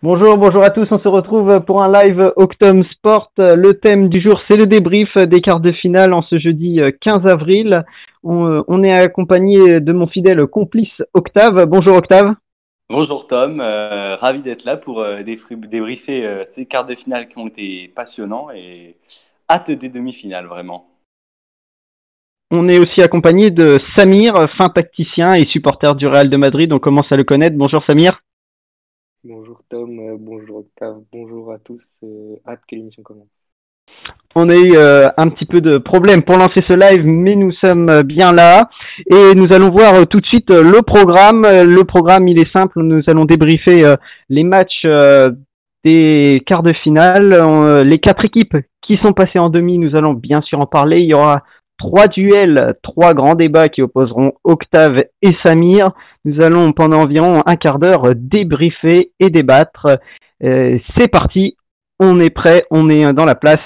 Bonjour, bonjour à tous. On se retrouve pour un live Octom Sport. Le thème du jour, c'est le débrief des quarts de finale en ce jeudi 15 avril. On est accompagné de mon fidèle complice Octave. Bonjour Octave. Bonjour Tom, ravi d'être là pour débriefer ces quarts de finale qui ont été passionnants et hâte des demi-finales vraiment. On est aussi accompagné de Samir, fin tacticien et supporter du Real de Madrid. On commence à le connaître. Bonjour Samir. Bonjour Tom, bonjour Octave, bonjour à tous, hâte que l'émission commence. On a eu un petit peu de problème pour lancer ce live, mais nous sommes bien là. Et nous allons voir tout de suite le programme. Le programme, il est simple. Nous allons débriefer les matchs des quarts de finale. Les 4 équipes qui sont passées en demi, nous allons bien sûr en parler. Il y aura 3 duels, 3 grands débats qui opposeront Octave et Samir. Nous allons pendant environ un quart d'heure débriefer et débattre. C'est parti, on est prêt, on est dans la place,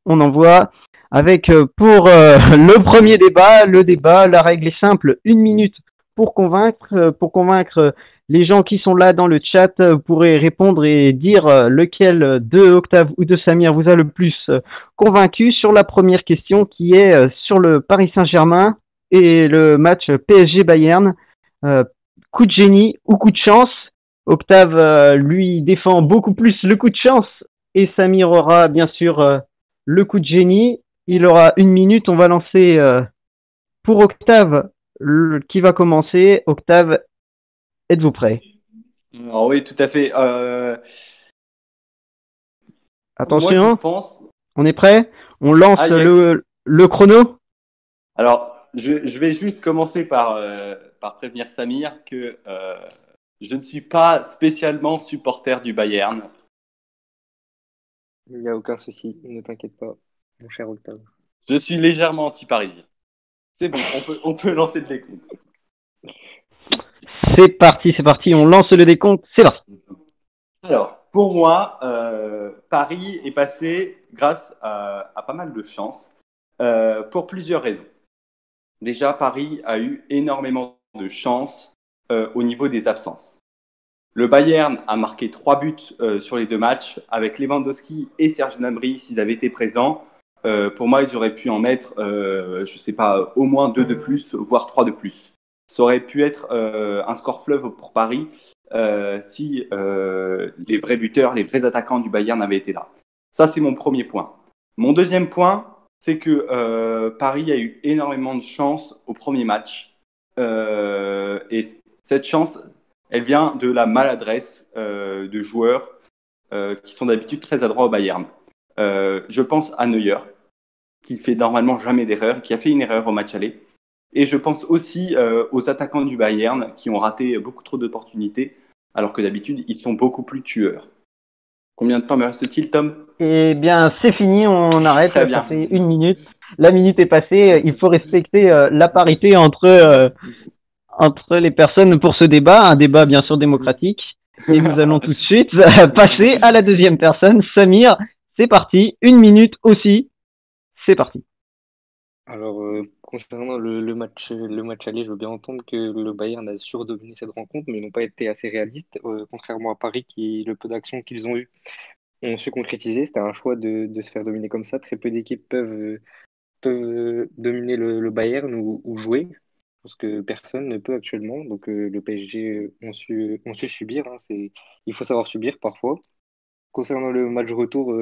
on envoie avec pour le premier débat. Le débat, la règle est simple, 1 minute pour convaincre les gens qui sont là dans le chat. Vous pourrez répondre et dire lequel de Octave ou de Samir vous a le plus convaincu sur la première question qui est sur le Paris Saint-Germain et le match PSG-Bayern. Coup de génie ou coup de chance? Octave, lui, défend beaucoup plus le coup de chance et Samir aura bien sûr le coup de génie. Il aura 1 minute. On va lancer pour Octave qui va commencer. Octave, êtes-vous prêt? Alors oui, tout à fait. Attention, moi, je pense... on est prêt? On lance le chrono? Alors, je vais juste commencer par prévenir Samir que je ne suis pas spécialement supporter du Bayern. Il n'y a aucun souci, ne t'inquiète pas, mon cher Octave. Je suis légèrement anti-parisien. C'est bon, on peut lancer le décompte. C'est parti, on lance le décompte, c'est parti. Alors, pour moi, Paris est passé grâce à pas mal de chance pour plusieurs raisons. Déjà, Paris a eu énormément de chance au niveau des absences. Le Bayern a marqué 3 buts sur les 2 matchs avec Lewandowski et Serge Gnabry s'ils avaient été présents. Pour moi, ils auraient pu en mettre, je sais pas, au moins 2 de plus, voire 3 de plus. Ça aurait pu être un score fleuve pour Paris si les vrais buteurs, les vrais attaquants du Bayern avaient été là. Ça, c'est mon premier point. Mon deuxième point, c'est que Paris a eu énormément de chance au premier match. Et cette chance, elle vient de la maladresse de joueurs qui sont d'habitude très adroits au Bayern. Je pense à Neuer, qui fait normalement jamais d'erreur, qui a fait une erreur au match aller. Et je pense aussi aux attaquants du Bayern qui ont raté beaucoup trop d'opportunités, alors que d'habitude, ils sont beaucoup plus tueurs. Combien de temps me reste-t-il, Tom? Eh bien, c'est fini, on arrête, Très bien. ça fait 1 minute. La minute est passée, il faut respecter la parité entre les personnes pour ce débat, un débat bien sûr démocratique. Et nous allons tout de suite passer à la deuxième personne, Samir. C'est parti, 1 minute aussi, c'est parti. Alors, concernant le match aller, je veux bien entendre que le Bayern a surdominé cette rencontre, mais ils n'ont pas été assez réalistes, contrairement à Paris, qui, le peu d'action qu'ils ont eu, ont su concrétiser. C'était un choix de se faire dominer comme ça. Très peu d'équipes peuvent dominer le Bayern ou jouer, parce que personne ne peut actuellement. Donc, le PSG ont su subir. Hein, il faut savoir subir parfois. Concernant le match retour,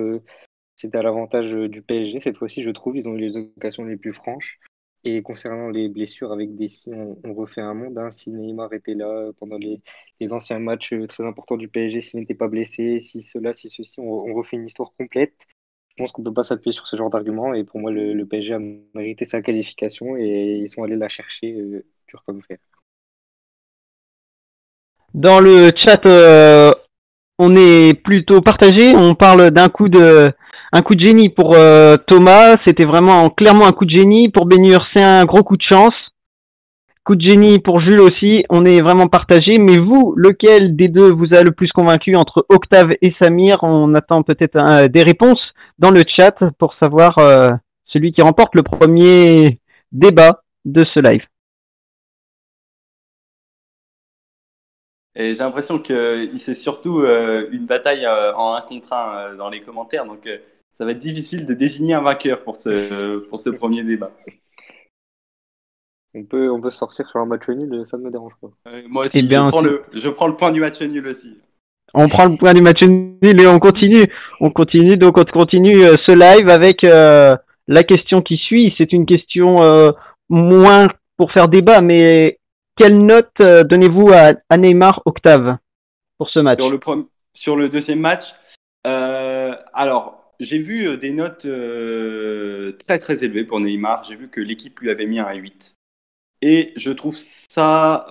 c'était à l'avantage du PSG. Cette fois-ci, je trouve, ils ont eu les occasions les plus franches. Et concernant les blessures avec Dessy, on refait un monde. Hein. Si Neymar était là pendant les anciens matchs très importants du PSG, s'il n'était pas blessé, si cela, si ceci, on refait une histoire complète. Je pense qu'on ne peut pas s'appuyer sur ce genre d'argument. Et pour moi, le PSG a mérité sa qualification et ils sont allés la chercher dur comme fer. Dans le chat, on est plutôt partagé. On parle d'un coup de génie pour Thomas. C'était vraiment clairement un coup de génie. Pour Bénur, c'est un gros coup de chance. Coup de génie pour Jules aussi. On est vraiment partagé. Mais vous, lequel des deux vous a le plus convaincu entre Octave et Samir? On attend peut-être des réponses dans le chat pour savoir celui qui remporte le premier débat de ce live. Et j'ai l'impression que c'est surtout une bataille en un contre un dans les commentaires. Donc, ça va être difficile de désigner un vainqueur pour ce premier débat. On peut sortir sur un match nul, ça ne me dérange pas. Moi Eh aussi, bien, je prends le point du match nul aussi. on prend le point du match nul et on continue. On continue, donc on continue ce live avec la question qui suit. C'est une question moins pour faire débat, mais quelle note donnez-vous à Neymar, Octave, pour ce match? Sur le deuxième match, alors j'ai vu des notes très très élevées pour Neymar. J'ai vu que l'équipe lui avait mis un 8. Et je trouve ça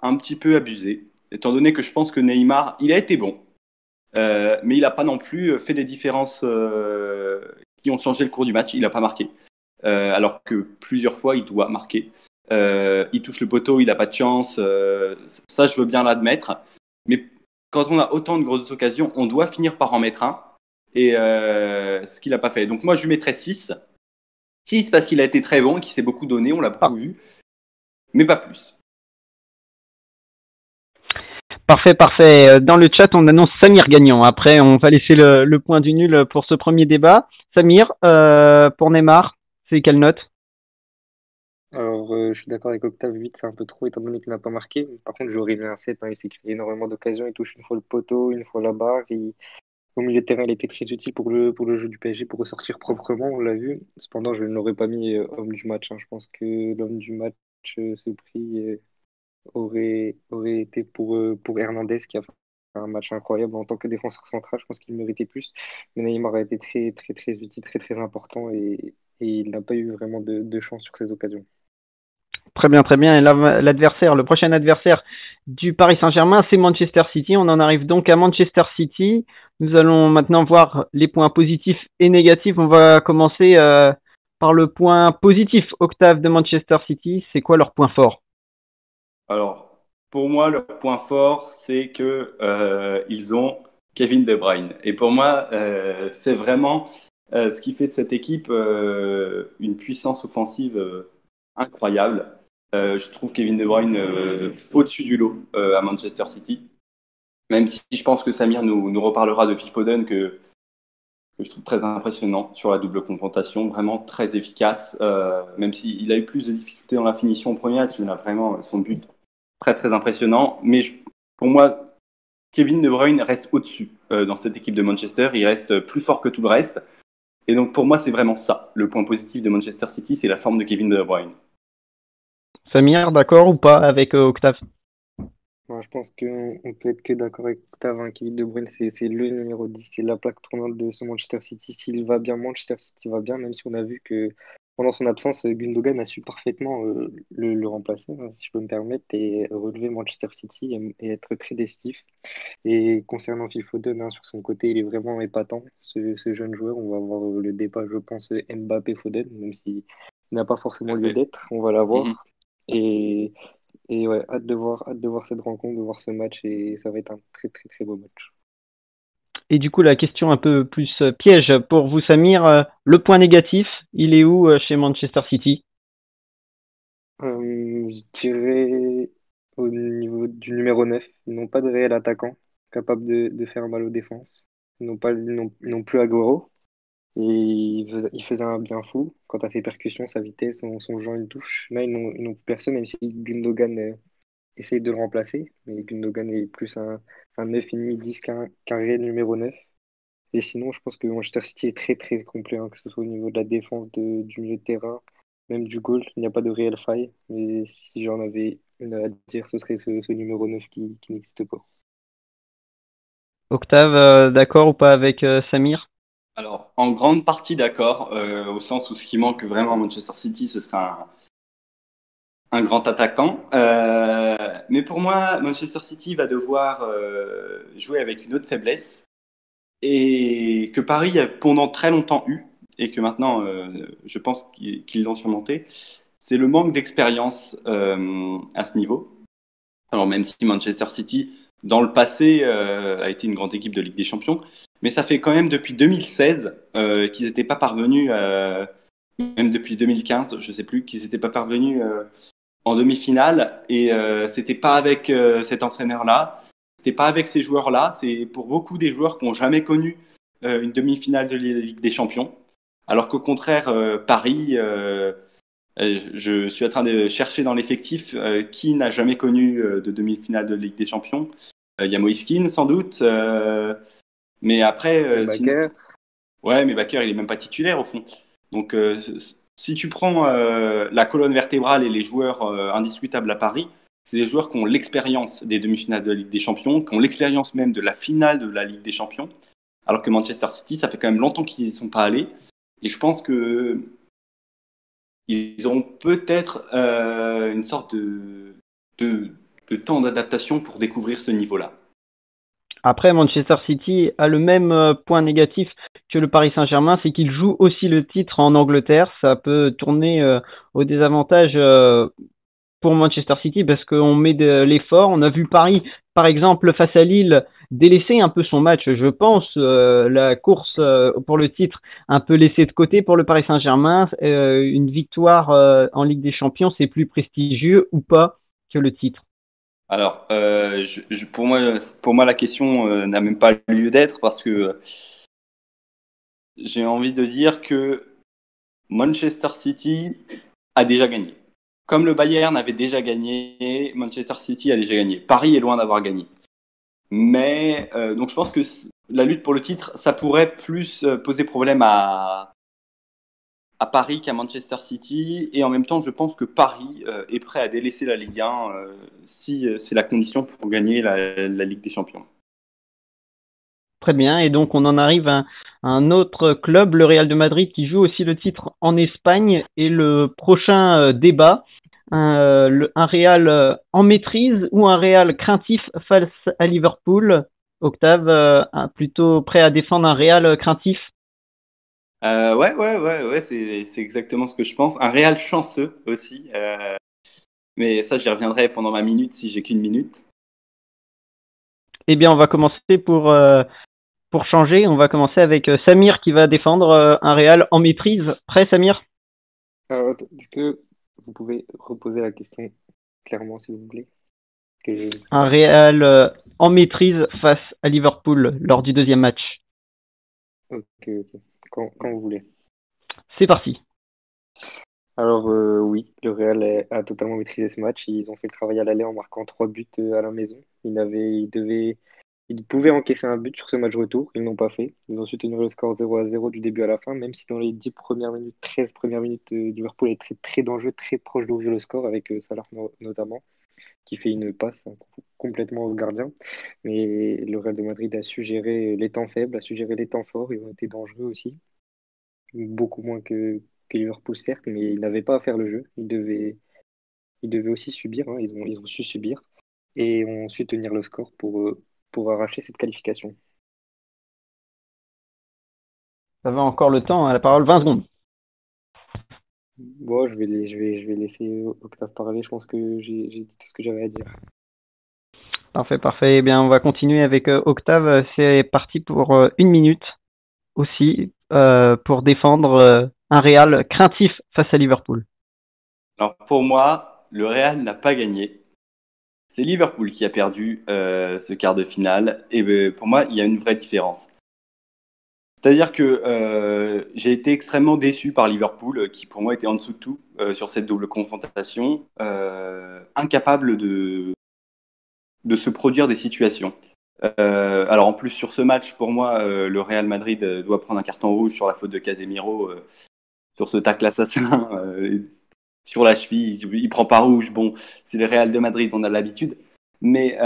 un petit peu abusé, étant donné que je pense que Neymar, il a été bon, mais il n'a pas non plus fait des différences qui ont changé le cours du match. Il n'a pas marqué, alors que plusieurs fois, il doit marquer. Il touche le poteau, il n'a pas de chance. Ça, je veux bien l'admettre. Mais quand on a autant de grosses occasions, on doit finir par en mettre un. Et ce qu'il n'a pas fait. Donc moi, je lui mettrais 6. 6 parce qu'il a été très bon, qu'il s'est beaucoup donné, on l'a beaucoup vu. Mais pas plus. Parfait, parfait. Dans le chat, on annonce Samir gagnant. Après, on va laisser le point du nul pour ce premier débat. Samir, pour Neymar, c'est quelle note? Alors, je suis d'accord avec Octave, 8, c'est un peu trop étant donné qu'il n'a pas marqué. Par contre, j'aurais mis un 7, hein, il s'est créé énormément d'occasions, il touche une fois le poteau, une fois la barre. Au milieu de terrain, il était très utile pour le jeu du PSG, pour ressortir proprement, on l'a vu. Cependant, je ne l'aurais pas mis homme du match, hein. Je pense que l'homme du match, ce prix aurait été pour Hernandez, qui a fait un match incroyable en tant que défenseur central. Je pense qu'il méritait plus. Mais Neymar a été très, très, très utile, très, très important et il n'a pas eu vraiment de chance sur ces occasions. Très bien, très bien. Et l'adversaire, le prochain adversaire du Paris Saint-Germain, c'est Manchester City. On en arrive donc à Manchester City. Nous allons maintenant voir les points positifs et négatifs. On va commencer par le point positif. Octave, de Manchester City, c'est quoi leur point fort? Alors, pour moi, leur point fort, c'est que ils ont Kevin De Bruyne. Et pour moi, c'est vraiment ce qui fait de cette équipe une puissance offensive incroyable. Je trouve Kevin De Bruyne au-dessus du lot à Manchester City. Même si je pense que Samir nous reparlera de Phil Foden, que je trouve très impressionnant sur la double confrontation, vraiment très efficace. Même s'il a eu plus de difficultés dans la finition au premier match, il a vraiment son but très très impressionnant. Mais pour moi, Kevin De Bruyne reste au-dessus dans cette équipe de Manchester. Il reste plus fort que tout le reste. Et donc pour moi, c'est vraiment ça. Le point positif de Manchester City, c'est la forme de Kevin De Bruyne. Samir, d'accord ou pas avec Octave? Moi, je pense qu'on peut être que d'accord avec Octave, hein. Kevin De Bruyne, c'est le numéro 10, c'est la plaque tournante de ce Manchester City. S'il va bien, Manchester City va bien, même si on a vu que pendant son absence, Gundogan a su parfaitement le remplacer, hein, si je peux me permettre, et relever Manchester City et être très décisif. Et concernant Phil Foden, hein, sur son côté, il est vraiment épatant, ce jeune joueur. On va avoir le débat, je pense, Mbappé-Foden, même s'il n'a pas forcément lieu d'être, on va Mhm. l'avoir. Et, et ouais, hâte de voir cette rencontre, de voir ce match, et ça va être un très très très beau match. Et du coup, la question un peu plus piège pour vous, Samir. Le point négatif, il est où chez Manchester City? Je dirais au niveau du numéro 9, ils n'ont pas de réel attaquant capable de faire mal aux défenses. Ils n'ont plus Agüero. Et il faisait un bien fou quant à ses percussions, sa vitesse, son jeu une touche. Là, ils n'ont plus personne, même si Gundogan essaye de le remplacer. Mais Gundogan est plus un 9,5-10 qu'un réel numéro 9. Et sinon, je pense que Manchester City est très très complet, hein, que ce soit au niveau de la défense, du milieu de terrain, même du goal. Il n'y a pas de réelle faille. Mais si j'en avais une à dire, ce serait ce numéro 9 qui n'existe pas. Octave, d'accord ou pas avec Samir? Alors, en grande partie d'accord, au sens où ce qui manque vraiment à Manchester City, ce serait un grand attaquant. Mais pour moi, Manchester City va devoir jouer avec une autre faiblesse et que Paris a pendant très longtemps eu et que maintenant, je pense qu'ils l'ont surmonté. C'est le manque d'expérience à ce niveau. Alors même si Manchester City, dans le passé, a été une grande équipe de Ligue des Champions, mais ça fait quand même depuis 2016 qu'ils n'étaient pas parvenus, même depuis 2015, je ne sais plus, qu'ils n'étaient pas parvenus en demi-finale et c'était pas avec cet entraîneur-là, c'était pas avec ces joueurs-là. C'est pour beaucoup des joueurs qui n'ont jamais connu une demi-finale de la Ligue des Champions. Alors qu'au contraire, Paris, je suis en train de chercher dans l'effectif qui n'a jamais connu de demi-finale de Ligue des Champions. Il y a Moïse Kean, sans doute. Mais après, sinon... Bakker. Ouais, mais Bakker, il est même pas titulaire au fond. Donc, si tu prends la colonne vertébrale et les joueurs indiscutables à Paris, c'est des joueurs qui ont l'expérience des demi-finales de la Ligue des Champions, qui ont l'expérience même de la finale de la Ligue des Champions. Alors que Manchester City, ça fait quand même longtemps qu'ils n'y sont pas allés. Et je pense que ils auront peut-être une sorte de temps d'adaptation pour découvrir ce niveau-là. Après, Manchester City a le même point négatif que le Paris Saint-Germain, c'est qu'il joue aussi le titre en Angleterre. Ça peut tourner au désavantage pour Manchester City parce qu'on met de l'effort. On a vu Paris, par exemple, face à Lille, délaisser un peu son match. Je pense la course pour le titre un peu laissée de côté pour le Paris Saint-Germain. Une victoire en Ligue des Champions, c'est plus prestigieux ou pas que le titre? Alors, pour moi, la question n'a même pas lieu d'être parce que j'ai envie de dire que Manchester City a déjà gagné. Comme le Bayern avait déjà gagné, Manchester City a déjà gagné. Paris est loin d'avoir gagné. Mais donc je pense que la lutte pour le titre, ça pourrait plus poser problème à Paris qu'à Manchester City. Et en même temps, je pense que Paris est prêt à délaisser la Ligue 1 si c'est la condition pour gagner la Ligue des Champions. Très bien. Et donc, on en arrive à un autre club, le Real de Madrid, qui joue aussi le titre en Espagne. Et le prochain débat, un Real en maîtrise ou un Real craintif face à Liverpool. Octave, plutôt prêt à défendre un Real craintif? Ouais, c'est exactement ce que je pense. Un Real chanceux aussi. Mais ça, j'y reviendrai pendant ma minute si j'ai qu'une minute. Eh bien, on va commencer pour changer. On va commencer avec Samir qui va défendre un Real en maîtrise. Prêt, Samir? Alors, est-ce que vous pouvez reposer la question clairement, s'il vous plaît? Un Real en maîtrise face à Liverpool lors du deuxième match. Ok. Quand vous voulez. C'est parti. Alors oui, le Real a totalement maîtrisé ce match. Ils ont fait le travail à l'aller en marquant 3 buts à la maison. Ils pouvaient encaisser un but sur ce match retour. Ils n'ont pas fait. Ils ont su tenir le score 0-0 du début à la fin, même si dans les 10 premières minutes, 13 premières minutes, Liverpool est très, très dangereux, très proche d'ouvrir le score avec Salah notamment, qui fait une passe complètement au gardien. Mais le Real de Madrid a su gérer les temps faibles, a su gérer les temps forts. Ils ont été dangereux aussi. Beaucoup moins que Liverpool, certes, mais ils n'avaient pas à faire le jeu. Ils devaient aussi subir, hein. Ils ont su subir et ont su tenir le score pour arracher cette qualification. Ça va encore le temps, à la parole 20 secondes. Bon, je vais laisser Octave parler. Je pense que j'ai dit tout ce que j'avais à dire. Parfait. Eh bien, on va continuer avec Octave. C'est parti pour une minute aussi pour défendre un Real craintif face à Liverpool. Alors pour moi, le Real n'a pas gagné. C'est Liverpool qui a perdu ce quart de finale. Et pour moi, il y a une vraie différence. C'est-à-dire que j'ai été extrêmement déçu par Liverpool, qui pour moi était en dessous de tout sur cette double confrontation, incapable de se produire des situations. Alors en plus sur ce match, pour moi, le Real Madrid doit prendre un carton rouge sur la faute de Casemiro, sur ce tacle assassin sur la cheville. Il prend pas rouge. Bon, c'est le Real de Madrid, on a l'habitude. Mais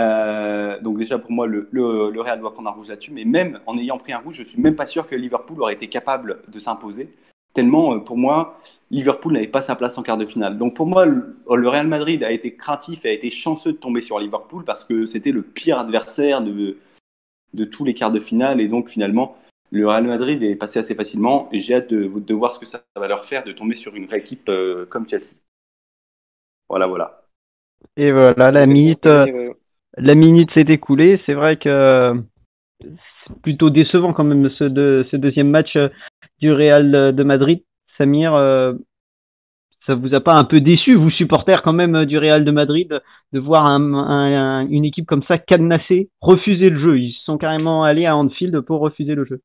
donc déjà pour moi, le Real doit prendre un rouge là-dessus. Mais même en ayant pris un rouge, je suis même pas sûr que Liverpool aurait été capable de s'imposer. Tellement, pour moi, Liverpool n'avait pas sa place en quart de finale. Donc pour moi, le Real Madrid a été craintif et a été chanceux de tomber sur Liverpool parce que c'était le pire adversaire de tous les quarts de finale. Et donc finalement, le Real Madrid est passé assez facilement. Et j'ai hâte de voir ce que ça va leur faire de tomber sur une vraie équipe comme Chelsea. Voilà. Et voilà, la minute s'est écoulée. C'est vrai que c'est plutôt décevant quand même ce deuxième match du Real de Madrid. Samir, Ça vous a pas un peu déçu, vous supporters quand même du Real de Madrid, de voir une équipe comme ça cadenassée refuser le jeu? Ils sont carrément allés à Anfield pour refuser le jeu.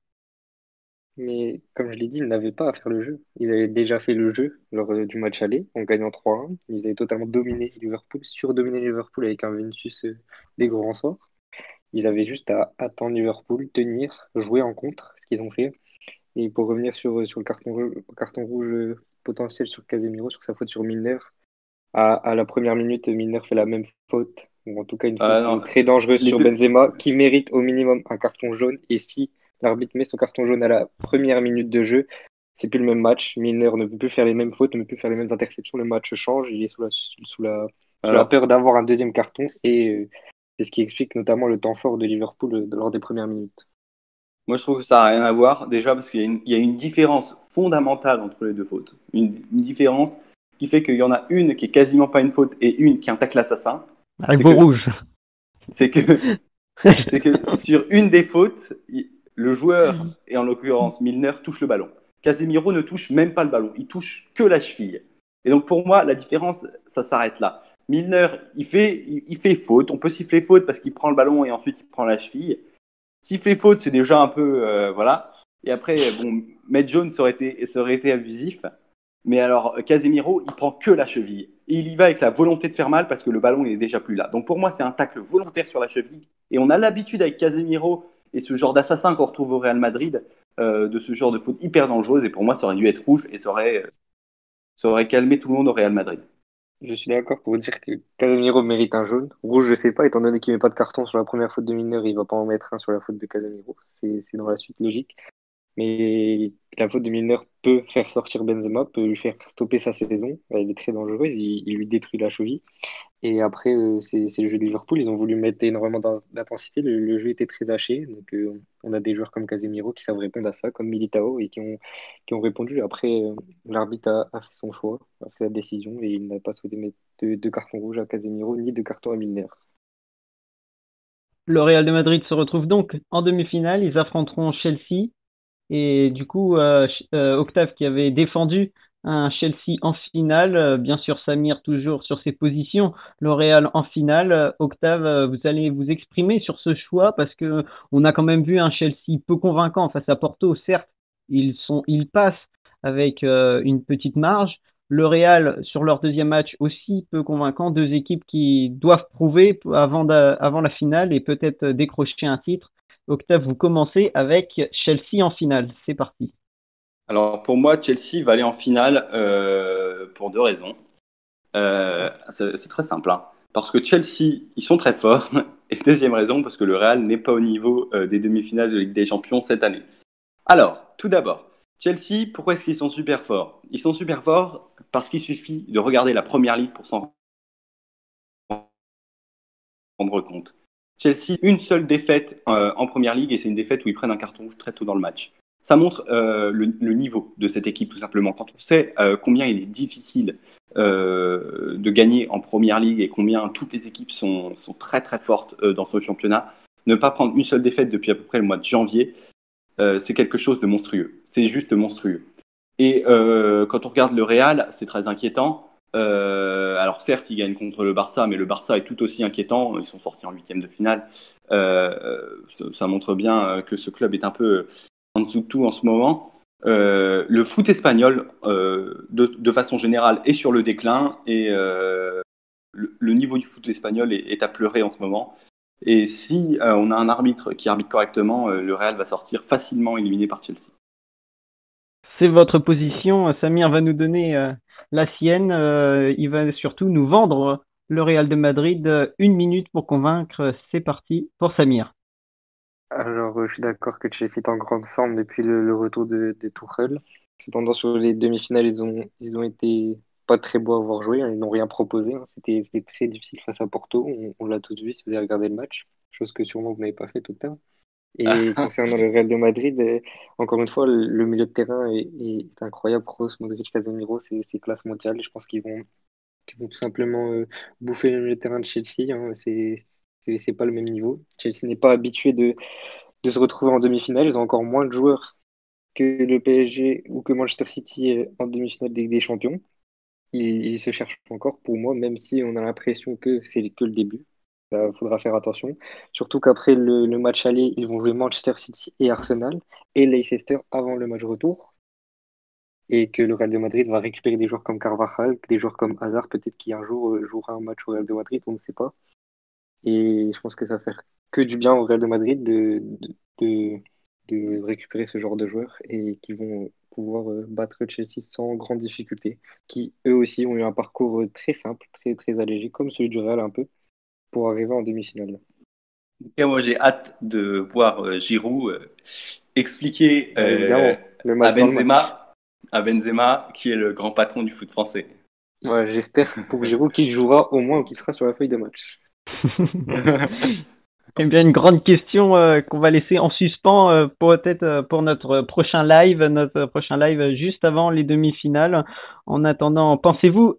Mais comme je l'ai dit, ils n'avaient pas à faire le jeu. Ils avaient déjà fait le jeu lors du match aller en gagnant 3-1. Ils avaient totalement dominé Liverpool, surdominé Liverpool avec un Vinicius des grands sorts. Ils avaient juste à attendre Liverpool, tenir, jouer en contre, ce qu'ils ont fait. Et pour revenir sur le carton rouge potentiel sur Casemiro, sur sa faute sur Milner, à la première minute, Milner fait la même faute, ou en tout cas une faute Non, très dangereuse les sur deux. Benzema, qui mérite au minimum un carton jaune. Et si l'arbitre met son carton jaune à la première minute de jeu, c'est plus le même match. Milner ne peut plus faire les mêmes fautes, ne peut plus faire les mêmes interceptions. Le match change. Il est sous la Alors, peur d'avoir un deuxième carton. Et c'est ce qui explique notamment le temps fort de Liverpool lors des premières minutes. moi, je trouve que ça n'a rien à voir. Déjà, parce il y a une différence fondamentale entre les deux fautes. Une différence qui fait qu'il y en a une qui est quasiment pas une faute et une qui est un tacle assassin. Avec C'est beau que, rouge. c'est que, c'est que sur une des fautes, le joueur, et en l'occurrence Milner, touche le ballon. Casemiro ne touche même pas le ballon. Il touche que la cheville. Et donc, pour moi, la différence, ça s'arrête là. Milner, il fait faute. On peut siffler faute parce qu'il prend le ballon et ensuite il prend la cheville. Siffler faute, c'est déjà un peu. Voilà. Et après, bon, Matt Jones ça aurait été abusif. Mais alors, Casemiro, il prend que la cheville. Et il y va avec la volonté de faire mal parce que le ballon il est déjà plus là. Donc pour moi, c'est un tacle volontaire sur la cheville. Et on a l'habitude avec Casemiro et ce genre d'assassin qu'on retrouve au Real Madrid, de ce genre de faute hyper dangereuse. Et pour moi, ça aurait dû être rouge et ça aurait calmé tout le monde au Real Madrid. Je suis d'accord pour dire que Casemiro mérite un jaune. Rouge, je sais pas, étant donné qu'il met pas de carton sur la première faute de Milner, il va pas en mettre un sur la faute de Casemiro. C'est dans la suite logique. Mais la faute de Milner peut faire sortir Benzema, peut lui faire stopper sa saison. Elle est très dangereuse, il lui détruit la cheville. Et après, c'est le jeu de Liverpool. Ils ont voulu mettre énormément d'intensité. Le jeu était très haché. Donc, on a des joueurs comme Casemiro qui savent répondre à ça, comme Militao, et qui ont répondu. Après, l'arbitre a fait son choix, a fait la décision, et il n'a pas souhaité mettre de carton rouge à Casemiro, ni de carton à Milner. Le Real de Madrid se retrouve donc en demi-finale. Ils affronteront Chelsea. Et du coup, Octave qui avait défendu un Chelsea en finale, bien sûr Samir toujours sur ses positions, le Real en finale. Octave, vous allez vous exprimer sur ce choix parce que on a quand même vu un Chelsea peu convaincant face à Porto. Certes, ils passent avec une petite marge. Le Real sur leur deuxième match aussi peu convaincant. Deux équipes qui doivent prouver avant la finale et peut-être décrocher un titre. Octave, vous commencez avec Chelsea en finale. C'est parti. Alors pour moi, Chelsea va aller en finale pour deux raisons. C'est très simple, hein. Parce que Chelsea, ils sont très forts. Et deuxième raison, parce que le Real n'est pas au niveau des demi-finales de Ligue des Champions cette année. Alors, tout d'abord, Chelsea, pourquoi est-ce qu'ils sont super forts? Ils sont super forts parce qu'il suffit de regarder la Première Ligue pour s'en rendre compte. Chelsea, une seule défaite en Première Ligue et c'est une défaite où ils prennent un carton rouge très tôt dans le match. Ça montre le niveau de cette équipe tout simplement. Quand on sait combien il est difficile de gagner en Première Ligue et combien toutes les équipes sont très très fortes dans ce championnat, ne pas prendre une seule défaite depuis à peu près le mois de janvier, c'est quelque chose de monstrueux. C'est juste monstrueux. Et quand on regarde le Real, c'est très inquiétant. Alors certes, ils gagnent contre le Barça, mais le Barça est tout aussi inquiétant. Ils sont sortis en huitième de finale. Ça montre bien que ce club est un peu en dessous de tout en ce moment. Le foot espagnol, de façon générale, est sur le déclin et le niveau du foot espagnol est à pleurer en ce moment. Et si on a un arbitre qui arbitre correctement, le Real va sortir facilement éliminé par Chelsea. C'est votre position. Samir va nous donner la sienne. Il va surtout nous vendre le Real de Madrid. Une minute pour convaincre. C'est parti pour Samir. Alors, je suis d'accord que Chelsea est en grande forme depuis le retour de Tuchel. Cependant, sur les demi-finales, ils ont été pas très beaux à voir jouer, hein. Ils n'ont rien proposé, hein. C'était très difficile face à Porto. On l'a tous vu si vous avez regardé le match, chose que sûrement vous n'avez pas fait tout à l'heure. Et concernant le Real de Madrid, encore une fois, le milieu de terrain est incroyable. Kroos, Modric, Casemiro, c'est classe mondiale. Je pense qu'ils vont tout simplement bouffer le milieu de terrain de Chelsea, hein. C'est pas le même niveau. Chelsea n'est pas habitué de se retrouver en demi-finale. Ils ont encore moins de joueurs que le PSG ou que Manchester City en demi-finale de Ligue des Champions. il se cherche encore pour moi, même si on a l'impression que c'est que le début. Il faudra faire attention. Surtout qu'après le match aller, ils vont jouer Manchester City et Arsenal et Leicester avant le match retour. Et que le Real de Madrid va récupérer des joueurs comme Carvajal, des joueurs comme Hazard, peut-être qui un jour jouera un match au Real de Madrid, on ne sait pas. Et je pense que ça va faire que du bien au Real de Madrid de, de récupérer ce genre de joueurs et qui vont pouvoir battre Chelsea sans grande difficulté, qui eux aussi ont eu un parcours très simple, très, très allégé, comme celui du Real un peu, pour arriver en demi-finale. Et moi, j'ai hâte de voir Giroud expliquer Bah, évidemment, le à match dans le match. Benzema qui est le grand patron du foot français. Ouais, j'espère pour Giroud qu'il jouera au moins ou qu'il sera sur la feuille de match. Eh bien, une grande question qu'on va laisser en suspens peut-être pour notre prochain live juste avant les demi-finales. En attendant, pensez-vous